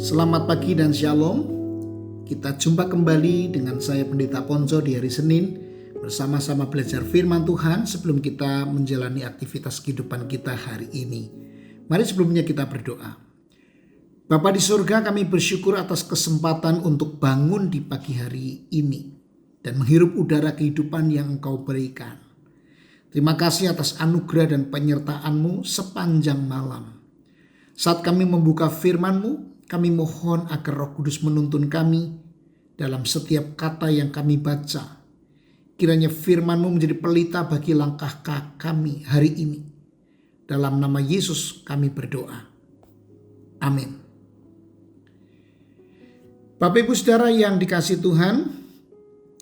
Selamat pagi dan shalom. Kita jumpa kembali dengan saya Pendeta Ponco di hari Senin, bersama-sama belajar firman Tuhan sebelum kita menjalani aktivitas kehidupan kita hari ini. Mari sebelumnya kita berdoa. Bapa di surga, kami bersyukur atas kesempatan untuk bangun di pagi hari ini dan menghirup udara kehidupan yang Engkau berikan. Terima kasih atas anugerah dan penyertaan-Mu sepanjang malam. Saat kami membuka firman-Mu, kami mohon agar Roh Kudus menuntun kami dalam setiap kata yang kami baca. Kiranya firman-Mu menjadi pelita bagi langkah kami hari ini. Dalam nama Yesus kami berdoa. Amin. Bapak Ibu Saudara yang dikasihi Tuhan,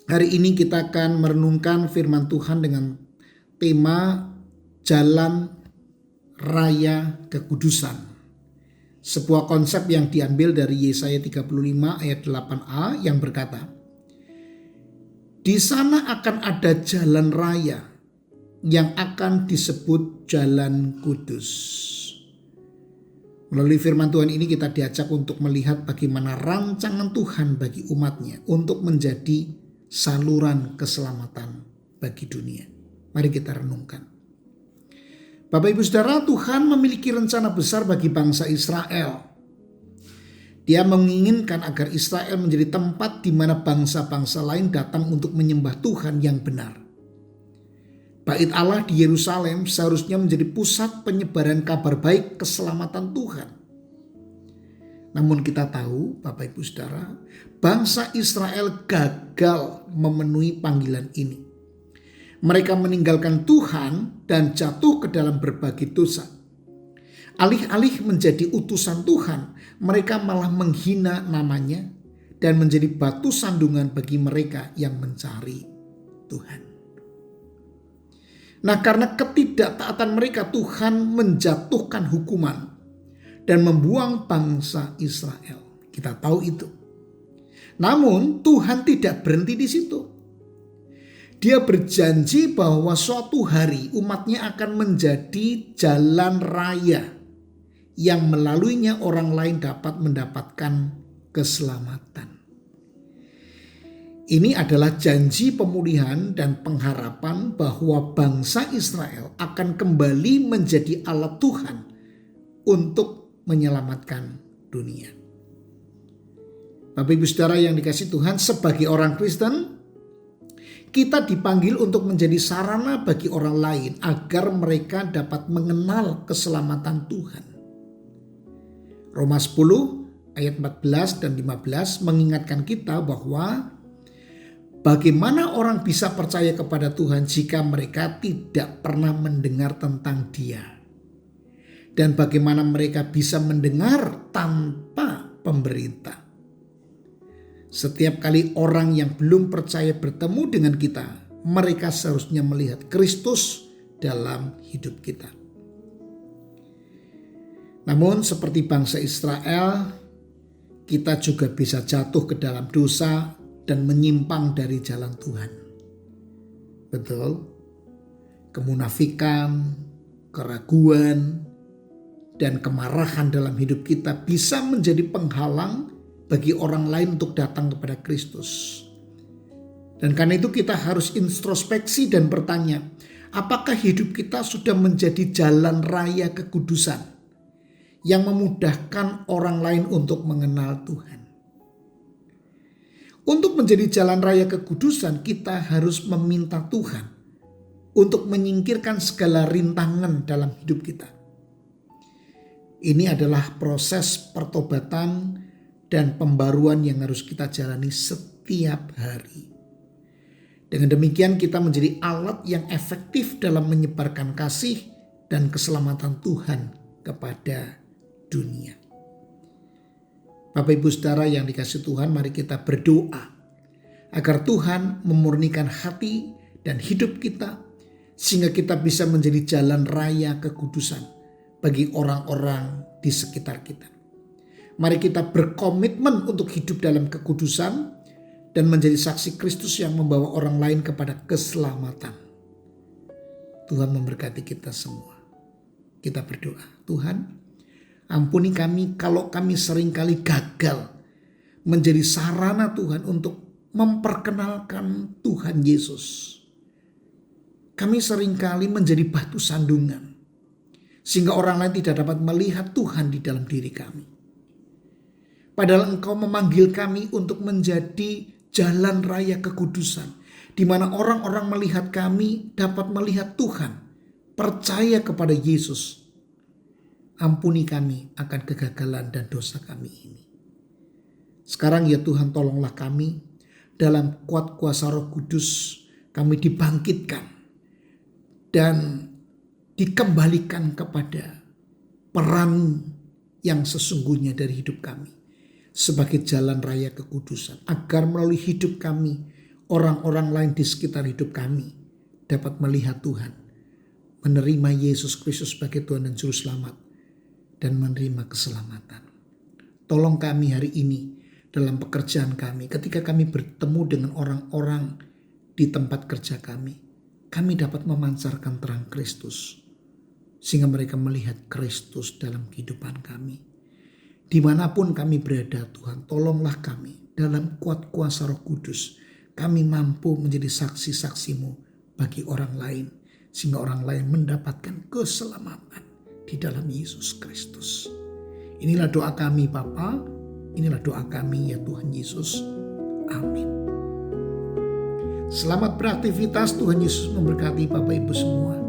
hari ini kita akan merenungkan firman Tuhan dengan tema Jalan Raya Kekudusan. Sebuah konsep yang diambil dari Yesaya 35 ayat 8a yang berkata, di sana akan ada jalan raya yang akan disebut jalan kudus. Melalui firman Tuhan ini kita diajak untuk melihat bagaimana rancangan Tuhan bagi umatnya untuk menjadi saluran keselamatan bagi dunia. Mari kita renungkan. Bapak Ibu Saudara, Tuhan memiliki rencana besar bagi bangsa Israel. Dia menginginkan agar Israel menjadi tempat di mana bangsa-bangsa lain datang untuk menyembah Tuhan yang benar. Bait Allah di Yerusalem seharusnya menjadi pusat penyebaran kabar baik keselamatan Tuhan. Namun kita tahu, Bapak Ibu Saudara, bangsa Israel gagal memenuhi panggilan ini. Mereka meninggalkan Tuhan dan jatuh ke dalam berbagai dosa. Alih-alih menjadi utusan Tuhan, mereka malah menghina namanya dan menjadi batu sandungan bagi mereka yang mencari Tuhan. Nah, karena ketidaktaatan mereka, Tuhan menjatuhkan hukuman dan membuang bangsa Israel. Kita tahu itu. Namun Tuhan tidak berhenti di situ. Dia berjanji bahwa suatu hari umatnya akan menjadi jalan raya yang melaluinya orang lain dapat mendapatkan keselamatan. Ini adalah janji pemulihan dan pengharapan bahwa bangsa Israel akan kembali menjadi alat Tuhan untuk menyelamatkan dunia. Bapak Ibu Saudara yang dikasihi Tuhan, sebagai orang Kristen, kita dipanggil untuk menjadi sarana bagi orang lain agar mereka dapat mengenal keselamatan Tuhan. Roma 10 ayat 14 dan 15 mengingatkan kita bahwa bagaimana orang bisa percaya kepada Tuhan jika mereka tidak pernah mendengar tentang Dia? Dan bagaimana mereka bisa mendengar tanpa pemberita? Setiap kali orang yang belum percaya bertemu dengan kita, mereka seharusnya melihat Kristus dalam hidup kita. Namun seperti bangsa Israel, kita juga bisa jatuh ke dalam dosa dan menyimpang dari jalan Tuhan. Betul? Kemunafikan, keraguan, dan kemarahan dalam hidup kita bisa menjadi penghalang bagi orang lain untuk datang kepada Kristus. Dan karena itu kita harus introspeksi dan bertanya, apakah hidup kita sudah menjadi jalan raya kekudusan yang memudahkan orang lain untuk mengenal Tuhan? Untuk menjadi jalan raya kekudusan, kita harus meminta Tuhan untuk menyingkirkan segala rintangan dalam hidup kita. Ini adalah proses pertobatan dan pembaruan yang harus kita jalani setiap hari. Dengan demikian kita menjadi alat yang efektif dalam menyebarkan kasih dan keselamatan Tuhan kepada dunia. Bapak Ibu Saudara yang dikasihi Tuhan, mari kita berdoa agar Tuhan memurnikan hati dan hidup kita sehingga kita bisa menjadi jalan raya kekudusan bagi orang-orang di sekitar kita. Mari kita berkomitmen untuk hidup dalam kekudusan dan menjadi saksi Kristus yang membawa orang lain kepada keselamatan. Tuhan memberkati kita semua. Kita berdoa. Tuhan, Ampuni kami kalau kami seringkali gagal menjadi sarana Tuhan untuk memperkenalkan Tuhan Yesus. Kami seringkali menjadi batu sandungan sehingga orang lain tidak dapat melihat Tuhan di dalam diri kami. Padahal Engkau memanggil kami untuk menjadi jalan raya kekudusan, di mana orang-orang melihat kami dapat melihat Tuhan, percaya kepada Yesus. Ampuni kami akan kegagalan dan dosa kami ini. Sekarang ya Tuhan, tolonglah kami dalam kuat kuasa Roh Kudus, kami dibangkitkan dan dikembalikan kepada peran yang sesungguhnya dari hidup kami sebagai jalan raya kekudusan, agar melalui hidup kami orang-orang lain di sekitar hidup kami dapat melihat Tuhan, menerima Yesus Kristus sebagai Tuhan dan Juru Selamat, dan menerima keselamatan. Tolong kami hari ini dalam pekerjaan kami, ketika kami bertemu dengan orang-orang di tempat kerja kami dapat memancarkan terang Kristus, sehingga mereka melihat Kristus dalam kehidupan kami. Dimanapun kami berada, Tuhan, tolonglah kami dalam kuat kuasa Roh Kudus. Kami mampu menjadi saksi-saksi-Mu bagi orang lain, sehingga orang lain mendapatkan keselamatan di dalam Yesus Kristus. Inilah doa kami Bapa, inilah doa kami ya Tuhan Yesus. Amin. Selamat beraktivitas, Tuhan Yesus memberkati Bapak Ibu semua.